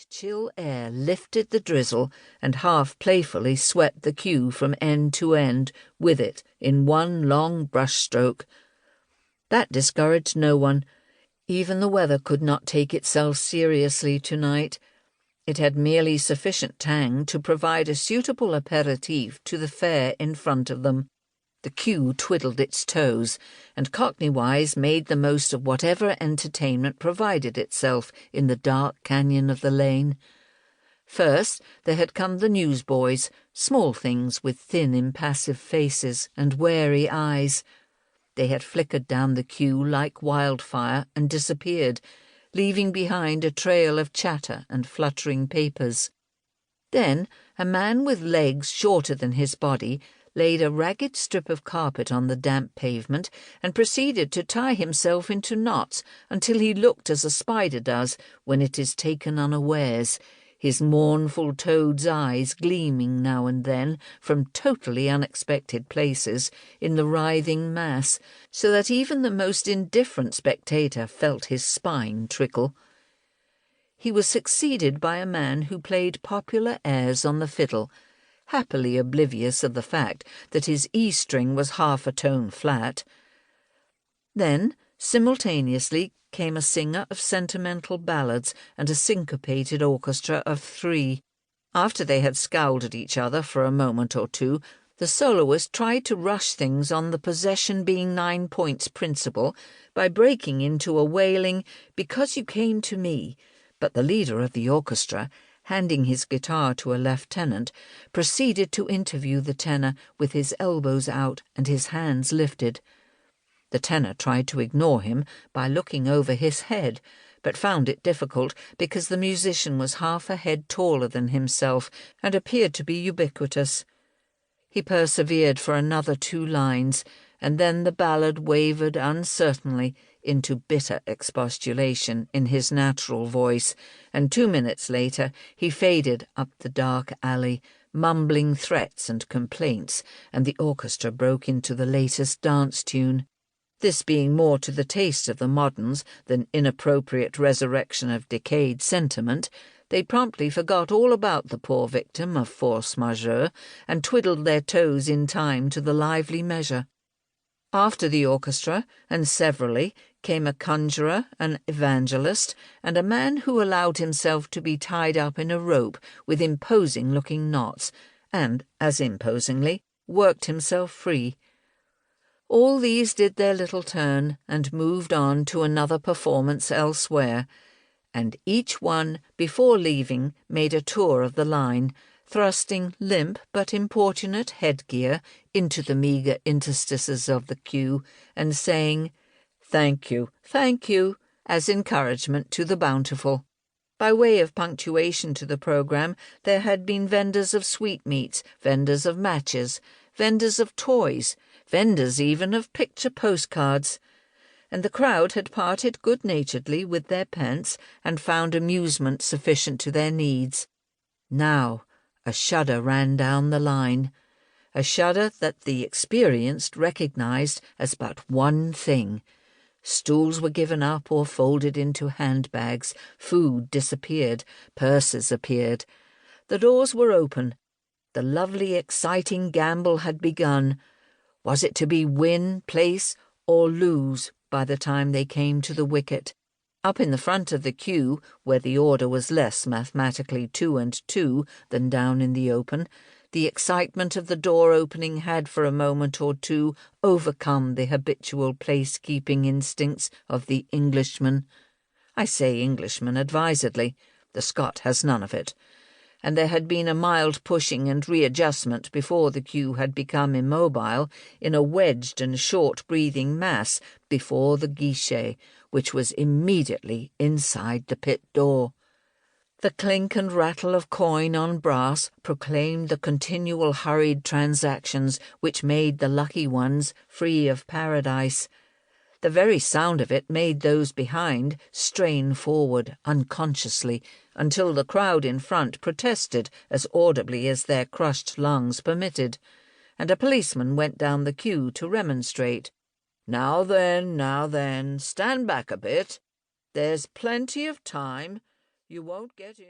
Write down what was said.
sweet, chill air lifted the drizzle and half playfully swept the queue from end to end with it in one long brushstroke. That discouraged no one. Even the weather could not take itself seriously tonight. It had merely sufficient tang to provide a suitable aperitif to the fare in front of them. The queue twiddled its toes, and Cockney-wise made the most of whatever entertainment provided itself in the dark canyon of the lane. First there had come the newsboys, small things with thin, impassive faces and wary eyes. They had flickered down the queue like wildfire and disappeared, leaving behind a trail of chatter and fluttering papers. Then a man with legs shorter than his body laid a ragged strip of carpet on the damp pavement and proceeded to tie himself into knots until he looked as a spider does when it is taken unawares, his mournful toad's eyes gleaming now and then from totally unexpected places in the writhing mass, so that even the most indifferent spectator felt his spine trickle. He was succeeded by a man who played popular airs on the fiddle, happily oblivious of the fact that his E-string was half a tone flat. Then, simultaneously, came a singer of sentimental ballads and a syncopated orchestra of three. After they had scowled at each other for a moment or two, the soloist tried to rush things on the possession being 9 points principle by breaking into a wailing "Because you came to me," but the leader of the orchestra, handing his guitar to a lieutenant, proceeded to interview the tenor with his elbows out and his hands lifted. The tenor tried to ignore him by looking over his head, but found it difficult because the musician was half a head taller than himself and appeared to be ubiquitous. He persevered for another 2 lines, and then the ballad wavered uncertainly into bitter expostulation in his natural voice, and 2 minutes later he faded up the dark alley, mumbling threats and complaints, and the orchestra broke into the latest dance tune. This being more to the taste of the moderns than inappropriate resurrection of decayed sentiment, they promptly forgot all about the poor victim of force majeure and twiddled their toes in time to the lively measure. After the orchestra, and severally, came a conjurer, an evangelist, and a man who allowed himself to be tied up in a rope with imposing-looking knots, and, as imposingly, worked himself free. All these did their little turn and moved on to another performance elsewhere, and each one, before leaving, made a tour of the line, thrusting limp but importunate headgear into the meagre interstices of the queue, and saying, "Thank you, as encouragement to the bountiful. By way of punctuation to the programme, there had been vendors of sweetmeats, vendors of matches, vendors of toys, vendors even of picture postcards, and the crowd had parted good-naturedly with their pence and found amusement sufficient to their needs. Now a shudder ran down the line, a shudder that the experienced recognized as but one thing. Stools were given up or folded into handbags, food disappeared, purses appeared. The doors were open. The lovely, exciting gamble had begun. Was it to be win, place, or lose by the time they came to the wicket? Up in the front of the queue, where the order was less mathematically 2 and 2 than down in the open, the excitement of the door opening had for a moment or two overcome the habitual place-keeping instincts of the Englishman. I say Englishman advisedly. The Scot has none of it. And there had been a mild pushing and readjustment before the queue had become immobile in a wedged and short-breathing mass before the guichet, which was immediately inside the pit door. The clink and rattle of coin on brass proclaimed the continual hurried transactions which made the lucky ones free of paradise. The very sound of it made those behind strain forward unconsciously until the crowd in front protested as audibly as their crushed lungs permitted, and a policeman went down the queue to remonstrate. Now then, stand back a bit. There's plenty of time. You won't get in."